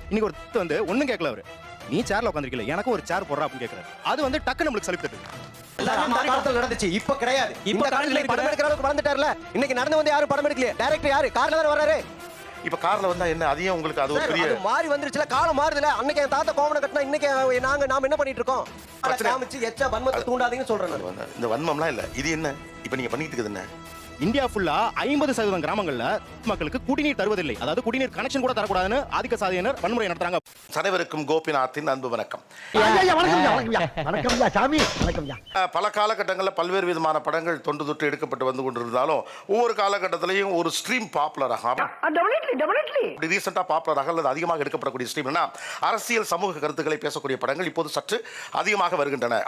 இன்னைக்கு ஒரு வந்து ஒண்ணும் கேட்கல அவரு, நீ சேர்ல உட்காந்துருக்கல எனக்கு ஒரு சேர் போடுறா அப்படின்னு கேட்கறாரு. அது வந்து டக்கு நம்மளுக்கு சலிப்பு தட்டுது. அந்த காலத்துல நடந்துச்சு, இப்ப கிடையாது. இந்த காலத்துல படம் எடுக்கிற அளவுக்கு வளர்ந்துட்டார்ல. இன்னைக்கு நடந்து வந்து யாரும் படம் எடுக்கலையே. டைரக்டர் யாரு? கார்ல தான் வர்றாரு. இப்ப கார்ல வந்தா என்ன அதிகம் உங்களுக்கு அது ஒரு பெரிய மாறி வந்துருச்சுல, காலம் மாறுதுல. அன்னைக்கு என் தாத்தா கோவணம் கட்டினா இன்னைக்கு நாம என்ன பண்ணிட்டு இருக்கோம்? காமிச்சு எச்ச வன்மத்தை தூண்டாதீங்கன்னு சொல்றேன். இந்த வன்மம்லாம் இல்ல. இது என்ன இப்ப நீங்க பண்ணிட்டு இருக்குது என்ன? இந்தியா ஃபுல்லா 50% கிராமங்கள்ல மக்களுக்கு குடிநீர் தருவதில்லை, அதாவது குடிநீர் கனெக்ஷன் கூட தரக்கூடாதுன்னு ஆதிக்க சாதியினர் வன்முறை நடத்துறாங்க. அனைவருக்கும் கோபிநாத்தின் அன்பு வணக்கம். பல காலகட்டங்களில் பல்வேறு விதமான படங்கள் தொன்று தொட்டு எடுக்கப்பட்டு வந்து கொண்டிருந்தாலும் ஒவ்வொரு காலகட்டத்திலையும் ஒரு ஸ்ட்ரீம் பாப்புலராக ரீசெண்டா பாப்புலராக அல்லது அதிகமாக எடுக்கப்படக்கூடிய ஸ்ட்ரீம்னா அரசியல் சமூக கருத்துக்களை பேசக்கூடிய படங்கள் இப்போது சற்று அதிகமாக வருகின்றன.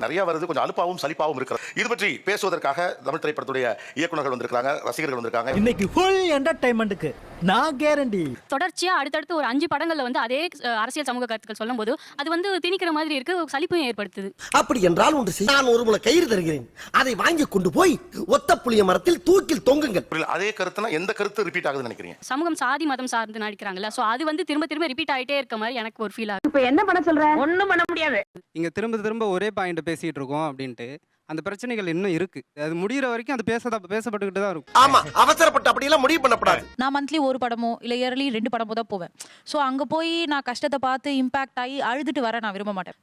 நிறைய வருது, கொஞ்சம் அலுப்பாவும் சலிப்பாவும் இருக்கிறது. இது பற்றி பேசுவதற்காக தமிழ் திரைப்படத்துடைய இயக்குநர்கள் வந்திருக்காங்க, ரசிகர்கள் வந்திருக்காங்க. இன்னைக்கு ஃபுல் என்டர்டைன்மென்ட்க்கு நான் கேரண்டி. தொடர்ச்சியா அடுத்தடுத்து ஒரு 5 படங்கள்ல வந்து அதே அரசியல் சமூக கருத்துக்கள் சொல்லும்போது அது வந்து திணிக்கிற மாதிரி இருக்கு, சலிப்பையும் ஏற்படுத்துது. அப்படி என்றால் ஒன்று செய், நான் ஒரு முளை கயிறு தருகிறேன், அதை வாங்கி கொண்டு போய் ஒத்த புளிய மரத்தில் தூக்கில் தொங்குங்கள். அதே கருத்துனா எந்த கருத்து ரிப்பீட் ஆகுதுன்னு நினைக்கிறீங்க? சமூகம் சாதி மதம் சார்ந்து நடிக்கிறாங்கல்ல, சோ அது வந்து திரும்ப திரும்ப ரிப்பீட் ஆயிட்டே இருக்க மாதிரி எனக்கு ஒரு ஃபீல் ஆகுது. இப்ப என்ன பண்ண சொல்ற? ஒண்ணும் பண்ண முடியாது. இங்க திரும்ப ஒரே பாயிண்ட் பேசிட்டு இருக்கோம் அப்படின்ட்டு அந்த பிரச்சனைகள் இன்னும் இருக்கு. அது முடிகிற வரைக்கும் அது பேசப்பட்டுக்கிட்டு தான் இருக்கும். ஆமா, அவசரப்பட்டு அப்படி எல்லாம் முடிவு பண்ணப்படாது. நான் மந்த்லி ஒரு படமோ இல்ல இயர்லி 2 படமோ தான் போவேன். சோ அங்க போய் நான் கஷ்டத்தை பார்த்து இம்பாக்ட் ஆகி அழுதுட்டு வர நான் விரும்ப மாட்டேன்.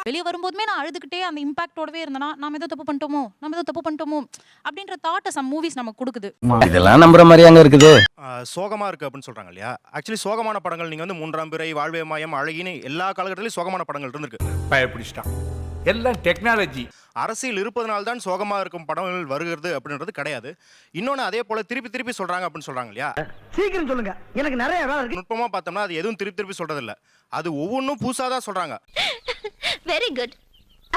வெளியே வரும்போதுமே நான் அழுதுகிட்டே அந்த இம்பாக்டோடவே இருந்தேன்னா நாம ஏதோ தப்பு பண்ணிட்டோமோ அப்படின்ற தாட் சம் மூவிஸ் நமக்கு கொடுக்குது. இதெல்லாம் நம்புற மாதிரியாங்க இருக்குது. சோகமா இருக்கு அப்படின்னு சொல்றாங்க இல்லையா? ஆக்சுவலி சோகமான படங்கள் நீங்க வந்து மூன்றாம் பிறை, வாழ்வே மாயம், அழகின்னு எல்லா காலகட்டத்திலயும் சோகமான படங்கள் இருந்திருக்கு. பயப்பிடிச்சிட்டான் எல்லாம் டெக்னாலஜி. அரசியல் இருப்பதனால தான் சோகமா இருக்கும் படங்கள் வருகிறது அப்படின்றது கிடையாது. இன்னொன்னு அதே போல திருப்பி சொல்றாங்க அப்படின்னு சொல்றாங்க இல்லையா? சீக்கிரம் சொல்லுங்க, எனக்கு நிறைய வேலை இருக்கு. நுட்பமா பார்த்தோம்னா அது எதுவும் திருப்பி சொல்றது இல்ல, அது ஒவ்வொன்றும் புதுசா தான் சொல்றாங்க. Very good,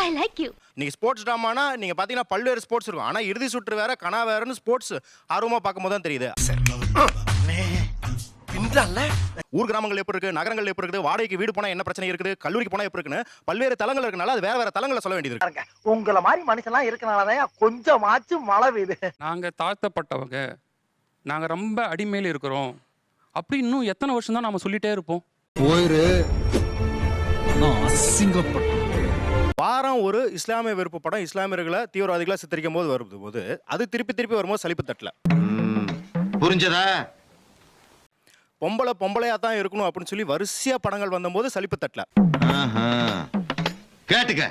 I like you. நீங்க ஸ்போர்ட்ஸ் டிராமானா நீங்க பாத்தீங்கன்னா பல்வேறு ஸ்போர்ட்ஸ் இருக்கும், ஆனா இறுதி சுற்று வேற கனா வேறன்னு ஸ்போர்ட்ஸ் ஆர்வமா பார்க்கும்போது தான் தெரியுது. ஊர் கிராமங்கள் எப்படி இருக்கு, நகரங்கள் எப்படி இருக்குது, வாடகைக்கு வீடு போனா என்ன பிரச்சனை இருக்குது, கல்லூரிக்கு போனா எப்படி இருக்குன்னு பல்வேறு தளங்கள் இருக்கனால அது வேற தளங்களை சொல்ல வேண்டியது இருக்கு. உங்கள மாதிரி மனுஷன்லாம் இருக்கனாலதான் கொஞ்சமாச்சும் மழை பெய்யுது. நாங்க தாழ்த்தப்பட்டவங்க, நாங்க ரொம்ப அடிமையில இருக்கிறோம் அப்படி இன்னும் எத்தனை வருஷம் தான் நாம சொல்லிட்டே இருப்போம்? வாரம் ஒரு இஸ்லாமிய வெறுப்பு படம் இஸ்லாமியர்களை தீவிரவாதிகளை சித்தரிக்கும் போது வரும்போது அது திருப்பி வரும்போது சலிப்பு தட்டல. புரிஞ்சதா? பொம்பளையா தான் இருக்கணும் அப்படின்னு சொல்லி வரிசையா படங்கள் வந்தபோது சலிப்பு தட்டல. கேட்டுக்க.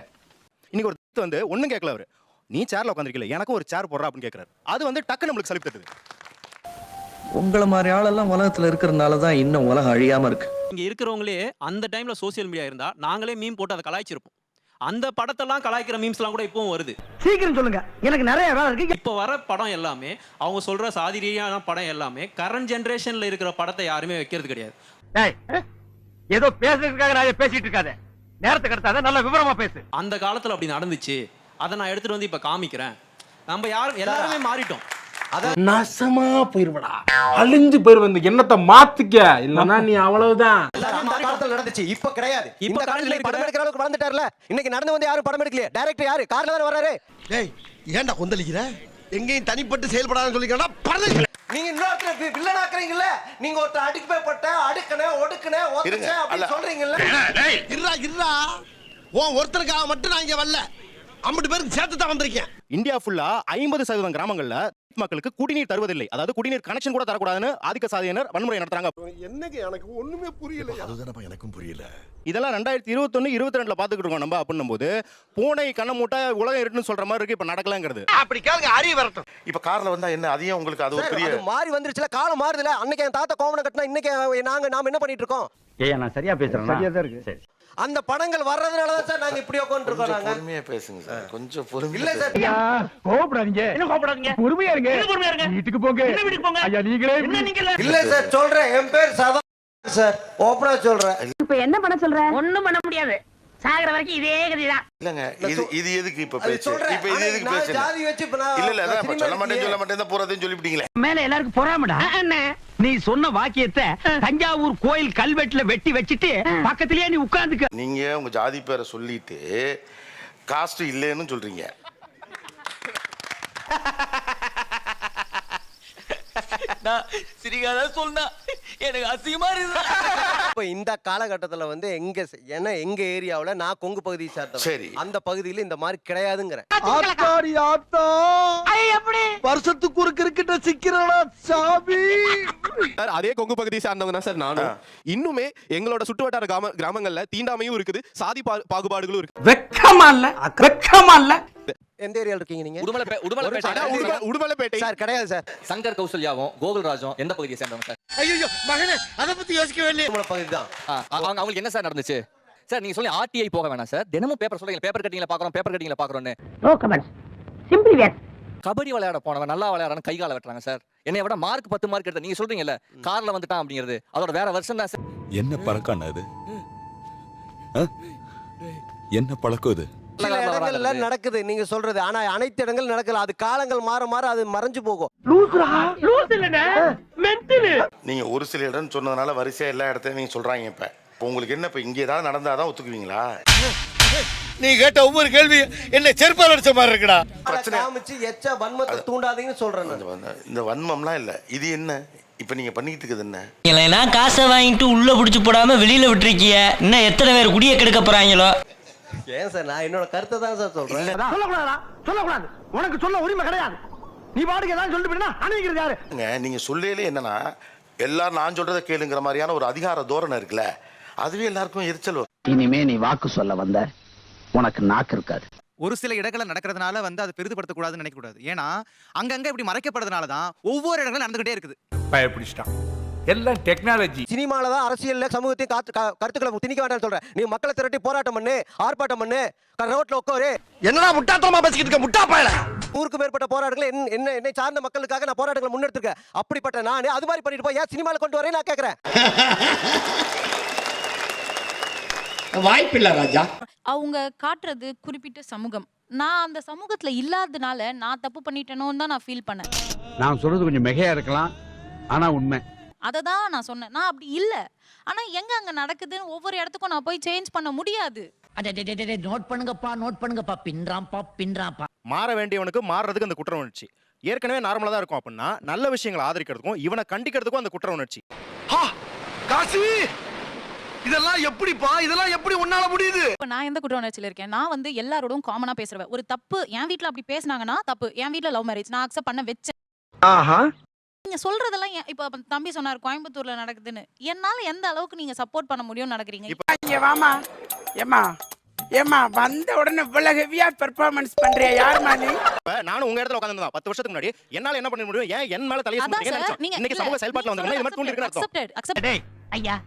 இன்னைக்கு ஒரு வந்து ஒண்ணும் கேட்கல அவரு, நீ சேர்ல உட்காந்துருக்கல எனக்கு ஒரு சேர் போடுறா அப்படின்னு கேட்கறாரு. அது வந்து டக்கு நம்மளுக்கு சலிப்பு தட்டுது. உங்களை மாதிரி ஆளெல்லாம் உலகத்துல இருக்கிறதுனால தான் இன்னும் உலகம் அழியாம இருக்கு. இங்க இருக்கிறவங்களே அந்த டைம்ல சோசியல் மீடியா இருந்தா நாங்களே மீம் போட்டு அதை கலாய்ச்சிருப்போம். அந்த படத்தெல்லாம் கலாய்க்கிற மீம்ஸ் எல்லாம் கூட இப்பவும் வருது. சீக்கிரம் சொல்லுங்க, எனக்கு நிறைய வேலை இருக்கு. இப்ப வர படம் எல்லாமே அவங்க சொல்ற சாதி ரீதியான படம் எல்லாமே கரண்ட் ஜெனரேஷன்ல இருக்கிற படத்தை யாருமே வைக்கிறது கிடையாது. ஏதோ பேசுறதுக்காக நான் பேசிட்டு இருக்காத, நேரத்தை கடத்தாத, நல்ல விவரமா பேசு. அந்த காலத்துல அப்படி நடந்துச்சு, அதை நான் எடுத்துட்டு வந்து இப்ப காமிக்கிறேன். நம்ம எல்லாருமே மாறிட்டோம். நாசமா போயிருவடா, அழிஞ்சு போயிருவ. இந்த எண்ணத்தை மாத்திக்க, இல்லன்னா நீ அவ்வளவுதான். அந்த காலத்துல நடந்துச்சு, இப்ப கிடையாது. இந்த காலத்துல படம் எடுக்கிற அளவுக்கு வளர்ந்துட்டார்ல. இன்னைக்கு நடந்து வந்து யாரும் படம் எடுக்கலையே. டைரக்டர் யாரு? கார்ல தான் வர்றாரு. டேய், ஏன்டா கொந்தளிக்கிற? எங்கேயும் தனிப்பட்டு செயல்படாதுன்னு சொல்லிக்கடா. பரதேசி. நீங்க இன்னொருத்தர வில்லன் ஆக்குறீங்கல்ல. நீங்க ஒருத்தர் அடுக்கப்பட்ட அடுக்கனே ஒடுக்கனே ஒதுச்சே அப்படி சொல்றீங்கல்ல. டேய், இருடா. ஒருத்தருக்காக மட்டும் நான் இங்க வரல, 50 பேருக்கு சேர்த்து தான் வந்திருக்கேன். இந்தியா ஃபுல்லா 50% கிராமங்கள்ல மக்களுக்கு குடிநீர் தருவதில்லை, அதாவது குடிநீர் கனெக்ஷன் கூட தரக்கூடாதுன்னு ஆதிக்க சாதியினர் வன்முறை நடத்துறாங்க. என்னங்க எனக்கு ஒண்ணுமே புரியல. அதுதானப்பா எனக்கும் புரியல. இதெல்லாம் 2021 22ல பாத்துக்கிட்டு இருக்கோம் நம்ம. அப்படின்னும் போது பூனை கண்ண மூட்டை உலகம் இருட்டுன்னு சொல்ற மாதிரி இருக்கு. இப்ப நடக்கலங்கிறது அப்படி கேளுங்க, அறிவு வரட்டும். இப்ப கார்ல வந்தா என்ன அதிகம் உங்களுக்கு அது ஒரு பெரிய மாறி வந்துருச்சுல, காலம் மாறுதுல. அன்னைக்கு என் தாத்தா கோவணம் கட்டினா இன்னைக்கு நாம என்ன பண்ணிட்டு இருக்கோம்? நான் சரியா பேசுறேன்? சரியா தான் இருக்கு. அந்த படங்கள் வர்றதுனால தான் சார் நாங்க இப்படி உட்கார்ந்து இருக்கோம். நாங்க பொறுமையா பேசுங்க சார், கொஞ்சம் பொறுமையா. இல்ல சார், கோபப்படாதீங்க. என்ன கோபப்படாதீங்க? பொறுமையா இருங்க. வீட்டுக்கு போங்க. வீட்டுக்கு போங்க. ஐயா நீங்களே இல்ல சார் சொல்றேன், என் பேர் சதா சார், ஓபனா சொல்றேன். இப்ப என்ன பண்ண சொல்ற? ஒண்ணும் பண்ண முடியாது. சாகர வரைக்கும் இதே கதிதான். இல்லங்க, இது எதுக்கு இப்ப பேச்சு? இப்ப இது எதுக்கு நான் பேச்சு? ஜாதி வச்சு இப்ப நான் இல்ல சொல்ல மாட்டேன் தான் போறதையும் சொல்லிவிட்டீங்களே. மேல எல்லாருக்கும் பொறாமடா. நீ சொன்ன வாக்கியத்தை தஞ்சாவூர் கோயில் கல்வெட்டுல வெட்டி வச்சிட்டு பக்கத்திலேயே நீ உட்கார்ந்துக்க. நீங்க உங்க ஜாதி பேரை சொல்லிட்டு காஸ்ட் இல்லைன்னு சொல்றீங்க. சிரிக்காதான் சொன்னா எனக்கு அசிங்கமா இருக்கு. இப்ப இந்த காலகட்டத்துல வந்து எங்க ஏரியாவுல நான் கொங்கு பகுதியை சேர்த்தவன். சரி. அந்த பகுதியில இந்த மாதிரி கிடையாதுங்கிறேன். ஆத்தாடி ஆத்தா வருஷத்துக்கு ஒரு கிரிக்கெட்ட சிக்கிறடா சாமி. சார் அதே கொங்கு பகுதியை சார்ந்தவங்க தான் சார் நானும். இன்னுமே எங்களோட சுற்றுவட்டார கிராமங்கள்ல தீண்டாமையும் இருக்குது, சாதி பாகுபாடுகளும் இருக்கு. வெக்கமா இல்ல, வெக்கமா இல்ல. எந்த ஏரியால இருக்கீங்க நீங்க? உடுமலைப்பேட்டை சார் கிடையாது சார். சங்கர் கௌசல்யாவும் கோகுல்ராஜும் எந்த பகுதியை சேர்ந்தவங்க சார்? ஐயோ மகனே அத பத்தி யோசிக்கவே இல்லையே. உங்களோட பகுதி தான். அவங்களுக்கு என்ன சார் நடந்துச்சு சார்? நீங்க சொல்லி ஆர்டிஐ போக வேணாம் சார். தினமும் பேப்பர் சொல்றீங்க, பேப்பர் கட்டிங்ல பாக்குறோம்னு. No comments. Simply where. Kabaddi விளையாட போனவன் நல்லா விளையாடுறான்னு கை கால வெட்டுறாங்க சார். என்னை விட மார்க் 10 மார்க் எடுத்த நீங்க சொல்றீங்கல்ல கார்ல வந்துட்டான் அப்படிங்கிறது அதோட வேற வருஷம் தான் சார். என்ன பழக்கம் அது? என்ன பழக்கம் இது? சில இடங்கள்ல நடக்குது நீங்க சொல்றது. ஆனா அனைத்து இடங்கள் நடக்கல. அது காலங்கள் மாற மாற அது மறைஞ்சு போகும். நீங்க ஒரு சில இடம் சொன்னதுனால வரிசையா எல்லா இடத்தையும் நீங்க சொல்றாங்க. இப்ப உங்களுக்கு என்ன, இப்ப இங்க ஏதாவது நடந்தாதான் ஒத்துக்குவீங்களா? நீ கேட்ட ஒவ்வொரு கேள்வி என்ன செருப்பால் அடிச்ச மாதிரி இருக்குடா. பிரச்சனை காமிச்சு எச்ச வன்மத்தை தூண்டாதீங்கன்னு சொல்றேன் நான். இந்த வன்மம்லாம் இல்ல. இது என்ன இப்ப நீங்க பண்ணிட்டு இருக்குது என்ன? நான் காசை வாங்கிட்டு உள்ள புடிச்சு போடாம வெளியில விட்டுருக்கிய. இன்னும் எத்தனை பேர் குடிய கெடுக்க போறாங்களோ? ஏன் சார் நான் என்னோட கருத்தை தான் சார் சொல்றேன். சொல்லக்கூடாதா? சொல்லக்கூடாது. உனக்கு சொல்ல உரிமை கிடையாது. நீ பாட்டுக்கு ஏதாவது சொல்லிட்டு போயினா அனுப்பிக்கிறது யாரு? நீங்க சொல்லலே என்னன்னா எல்லாரும் நான் சொல்றதை கேளுங்கிற மாதிரியான ஒரு அதிகார தோரணை இருக்குல்ல, அதுவே எல்லாருக்கும் எரிச்சல் வரும். இனிமே நீ வாக்கு சொல்ல வந்த உனக்கு நாக்கு இருக்காது. ஒரு சில இடங்களை நடக்கிறதுனால வந்து அதை பெரிதுபடுத்தக்கூடாதுன்னு நினைக்கக்கூடாது. ஏன்னா அங்கங்க இப்படி மறைக்கப்படுறதுனால தான் ஒவ்வொரு இடங்களும் நடந்துகிட்டே இருக்குது. பயப்பிடிச்சிட்டான். எல்லாம் டெக்னாலஜி. சினிமால தான் அரசியல்ல சமூகத்தையும் கருத்துக்களை திணிக்க வேண்டாம்னு சொல்றேன். நீ மக்களை திரட்டி போராட்டம் பண்ணு, ஆர்ப்பாட்டம் பண்ணு, ரோட்ல உட்காரு. என்னடா முட்டாத்தனமா பேசிக்கிட்டு இருக்க முட்டா பயல. 100க்கும் மேற்பட்ட போராட்டங்களை என்னை சார்ந்த மக்களுக்காக நான் போராட்டங்களை முன்னெடுத்துருக்கேன். அப்படிப்பட்ட நான் அது மாதிரி பண்ணிட்டு போய் ஏன் சினிமால கொண்டு வரேன் நான் கேட்கறேன். வாய்ப்பில்லை ராஜா. அவங்க காட்டுறது குறிப்பிட்ட சமூகம். நான் அந்த சமூகத்துல இல்லாததுனால நான் தப்பு பண்ணிட்டேனோன்னு தான் நான் ஃபீல் பண்ணேன். நான் சொல்றது கொஞ்சம் மிகையா இருக்கலாம், ஆனா உண்மை. அதை தான் நான் சொன்னேன். நான் அப்படி இல்லை. ஆனா எங்க அங்க நடக்குதுன்னு ஒவ்வொரு இடத்துக்கும் நான் போய் சேஞ்ச் பண்ண முடியாது. நோட் பண்ணுங்கப்பா பின்றாம்பா. மாற வேண்டியவனுக்கு மாறுறதுக்கு அந்த குற்ற உணர்ச்சி ஏற்கனவே நார்மலா தான் இருக்கும். அப்படின்னா நல்ல விஷயங்களை ஆதரிக்கிறதுக்கும் இவனை கண்டிக்கிறதுக்கும் அந்த குற்ற உணர்ச்சி. காசி இதெல்லாம் எப்படிப்பா? இதெல்லாம் எப்படி உன்னால முடியுது? இப்ப நான் எந்த குற்ற உணர்ச்சியில இருக்கேன்? நான் வந்து எல்லாரோடும் காமனா பேசுறேன். ஒரு தப்பு என் வீட்ல அப்படி பேசினாங்கன்னா தப்பு. என் வீட்ல லவ் மேரேஜ் நான் அக்செப்ட் பண்ண வச்சேன். நீங்க சொல்றதெல்லாம் இப்ப தம்பி சொன்னார் கோயம்புத்தூர்ல நடக்குதுன்னு. என்னால எந்த அளவுக்கு நீங்க சப்போர்ட் பண்ண முடியும்னு நடக்கிறீங்க? இங்க வாமா. ஏமா வந்த உடனே இவ்வளவு ஹெவியா பெர்ஃபார்மன்ஸ் பண்றியா? யாருமா நீ? நானும் உங்க இடத்துல உட்கார்ந்திருந்தா 10 வருஷத்துக்கு முன்னாடி என்னால என்ன பண்ண முடியும்? ஏன் என் மேல தலைய சுமத்துறீங்க? இன்னைக்கு சமூக செயல்பாட்டுல வந்தவங்க இது மாதிரி தூண்டி இருக்குன்னு அர்த்தம். ஐயா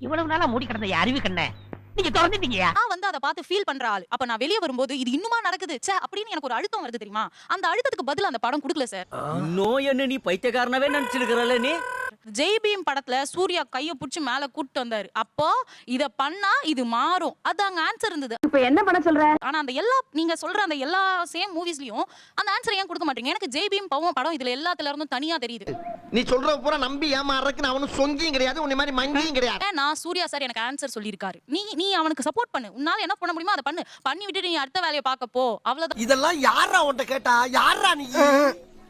இவ்வளவு நாளா மூடி கிடந்த அறிவு கண்ணே நீங்க திறந்துட்டீங்க. நான் வந்து அதை பார்த்து ஃபீல் பண்ற ஆள். அப்ப நான் வெளியே வரும்போது இது இன்னுமா நடக்குது ச்சே அப்படின்னு எனக்கு ஒரு அழுத்தம் வருது தெரியுமா? அந்த அழுத்தத்துக்கு பதில் அந்த படம் கொடுக்கல சார். நோய் என்ன நீ பைத்தியக்காரனவே நினைச்சிருக்கறல நீ? ஜெய் பீம் படத்துல சூர்யா கைய புடிச்சு மேல கூட்டி வந்தாரு. அப்போ இத பண்ணா இது மாறும். அது அங்க ஆன்சர் இருந்தது. இப்ப என்ன பண்ண சொல்ற? ஆனா அந்த எல்லா நீங்க சொல்ற அந்த எல்லா சேம் மூவிஸ்லயும் அந்த ஆன்சர் ஏன் கொடுக்க மாட்டீங்க? எனக்கு ஜெய் பீம் படம் இதுல எல்லாத்துல இருந்தும் தனியா தெரியுது. நீ சொல்ற பூரா நம்பி ஏமாறறக்கு நான் அவனும் சொங்கியும் கிடையாது, உன்னை மாதிரி மங்கியும் கிடையாது. நான் சூர்யா சார் எனக்கு ஆன்சர் சொல்லியிருக்காரு. நீ அவனுக்கு சப்போர்ட் பண்ணு. உன்னால என்ன பண்ண முடியுமோ அதை பண்ணி விட்டுட்டு நீ அடுத்த வேலையை பார்க்க போ. அவ்வளவுதான். இதெல்லாம் யாரா உன்கிட்ட கேட்டா? யாரா நீ?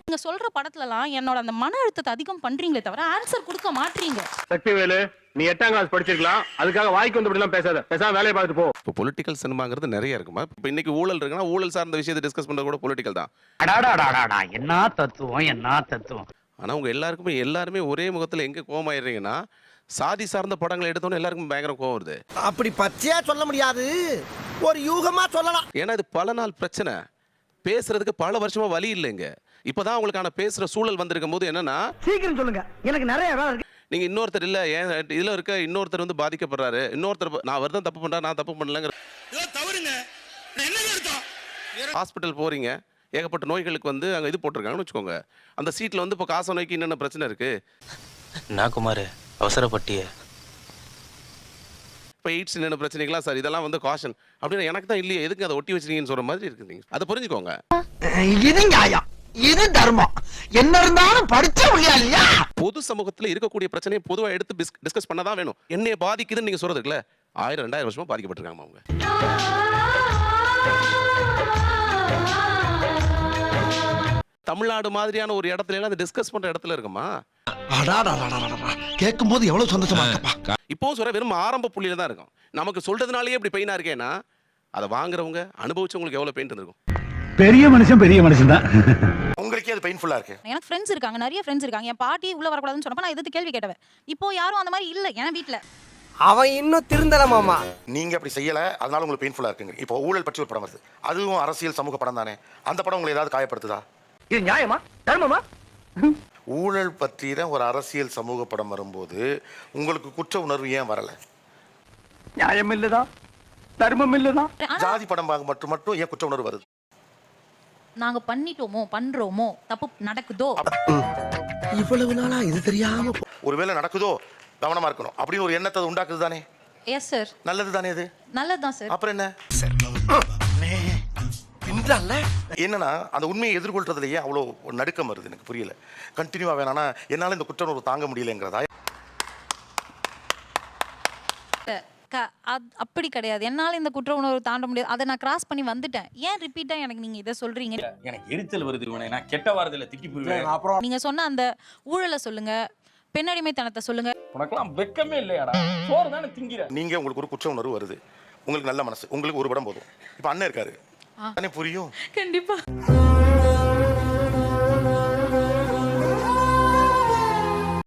நீங்க சொல்ற படத்துலலாம் என்னோட அந்த மன அழுத்தத்தை அதிகம் பண்றீங்களே தவிர ஆன்சர் கொடுக்க மாட்டீங்க. சக்திவேலு நீ 8ஆம் கிளாஸ் படிச்சிருக்கலாம், அதுக்காக வாய்க்கு வந்து இப்படிலாம் பேசாத. பேசாம வேலையை பார்த்துட்டு போ. இப்போ பொலிட்டிக்கல் சினிமாங்கிறது நிறைய இருக்குமா? இப்போ இன்னைக்கு ஊழல் இருக்குன்னா ஊழல் சார்ந்த விஷயத்தை டிஸ்கஸ் பண்றது கூட பொலிட்டிக்கல் தான். அடாடாடாடா என்ன தத்துவம். ஆனா உங்க எல்லாருமே ஒரே முகத்துல எங்க கோவமாயிடுறீங்கன்னா சாதி சார்ந்த படங்களை எடுத்தோன்னு எல்லாருக்கும் பயங்கர கோவம் வருது. அப்படி பச்சையா சொல்ல முடியாது, ஒரு யூகமா சொல்லலாம். ஏன்னா இது பல நாள் பிரச்சனை, பேசுறதுக்கு பல வருஷமா வழி இல்லைங்க. இப்பதான் உங்களுக்கான பேசுற சூழல் வந்திருக்கும் போது என்னன்னா சீக்கிரம் சொல்லுங்க, எனக்கு நிறைய வேலை இருக்கு. நீங்க இன்னொருத்தர் இல்ல ஏன் இதுல இருக்க இன்னொருத்தர் வந்து பாதிக்கப்படுறாரு, இன்னொருத்தர் நான் வருதான் தப்பு பண்றேன் நான் தப்பு பண்ணலங்கிற ஹாஸ்பிட்டல் போறீங்க, ஏகப்பட்ட நோய்களுக்கு வந்து அங்க இது போட்டிருக்காங்கன்னு வச்சுக்கோங்க. அந்த சீட்ல வந்து இப்போ காச நோய்க்கு என்னென்ன பிரச்சனை இருக்கு? நான் குமார் அவசரப்பட்டிய இப்போ எய்ட்ஸ் என்னென்ன பிரச்சனைகளா சார் இதெல்லாம் வந்து காஷன் அப்படின்னு எனக்கு தான் இல்லையே எதுக்கு அதை ஒட்டி வச்சிருக்கீங்கன்னு சொல்ற மாதிரி இருக்கு. நீங்க அதை புரிஞ்சுக்கோங்க. இது நியாயம், இது தர்மம். என்ன இருந்தாலும் படிச்ச இல்லையா? பொது சமூகத்துல இருக்கக்கூடிய பிரச்சனையை பொதுவா எடுத்து டிஸ்கஸ் பண்ணதான் வேணும். என்னைய பாதிக்குதுன்னு நீங்க சொல்றதுக்குல 1000-2000 வருஷமா பாதிக்கப்பட்டிருக்காங்க அவங்க. தமிழ்நாடு மாதிரியான ஒரு இடத்துல எல்லாம் டிஸ்கஸ் பண்ற இடத்துல இருக்குமா? கேட்கும் போது எவ்வளவு சந்தோஷமா இருக்கப்பா. இப்போ சொல்ற வெறும் ஆரம்ப புள்ளியில தான் இருக்கும். நமக்கு சொல்றதுனாலயே இப்படி பெயினா இருக்கேன்னா அதை வாங்குறவங்க அனுபவிச்சவங்களுக்கு எவ்வளவு பெயின் இருந்திருக்கும். பெரிய மனுஷன் தான். உங்களுக்கே அது பெயின்ஃபுல்லா இருக்கு. எனக்கு ஃப்ரெண்ட்ஸ் இருக்காங்க, நிறைய ஃப்ரெண்ட்ஸ் இருக்காங்க. என் பாட்டி உள்ள வரக்கூடாதுன்னு சொன்னப்ப நான் எதிர்த்து கேள்வி கேட்டவன். இப்போ யாரும் அந்த மாதிரி இல்ல என் வீட்ல. அவன் இன்னும் திருந்தல மாமா. நீங்க அப்படி செய்யல, அதனால உங்களுக்கு பெயின்ஃபுல்லா இருக்குங்க. இப்போ ஊழல் பற்றி ஒரு படம் வருது, அதுவும் அரசியல் சமூக படம் தானே. அந்த படம் உங்களை ஏதாவது காயப்படுத்துதா? இது நியாயமா தர்மமா? ஊழல் பற்றின ஒரு அரசியல் சமூக படம் வரும்போது உங்களுக்கு குற்ற உணர்வு ஏன் வரல? நியாயம் இல்லதா, தர்மம் இல்லதா? ஜாதி படம் மட்டும் ஏன் குற்ற உணர்வு வருது? நாங்க பண்ணிட்டோமோ, பண்றோமோ, தப்பு நடக்குதோ. இவ்வளவு நாளா இது தெரியாம ஒருவேளை நடக்குதோ கவனமா இருக்கணும் அப்படின்னு ஒரு எண்ணத்தை அது உண்டாக்குது தானே. Yes sir. நல்லது தானே அது. நல்லதுதான் சார். அப்புறம் என்ன என்னன்னா அந்த உண்மையை எதிர்கொள்றதுலயே அவ்வளோ நடுக்கம் வருது. எனக்கு புரியல. கண்டினியூவா வேணானா என்னால இந்த குற்ற உணர்வு தாங்க முடியலங்கிறதா? அப்படி கிடையாது. என்னால இந்த குற்ற உணர்வு தாண்ட முடியாது. அதை நான் கிராஸ் பண்ணி வந்துட்டேன். ஏன் ரிப்பீட்டா எனக்கு நீங்க இதை சொல்றீங்க? எனக்கு எரிச்சல் வருது. நான் கெட்ட வார்த்தையில திட்டி போடுவேன். அப்புறம் நீங்க சொன்ன அந்த ஊழலை சொல்லுங்க, பெண்ணடிமைத்தனத்தை சொல்லுங்க. உனக்கெல்லாம் வெக்கமே இல்லையாடா? சோறு தானே திங்கிற. நீங்க உங்களுக்கு ஒரு குற்ற உணர்வு வருது, உங்களுக்கு நல்ல மனசு, உங்களுக்கு ஒரு படம் போதும். இப்ப அண்ணன் இருக்காரு, அண்ணன் புரியும் கண்டிப்பா.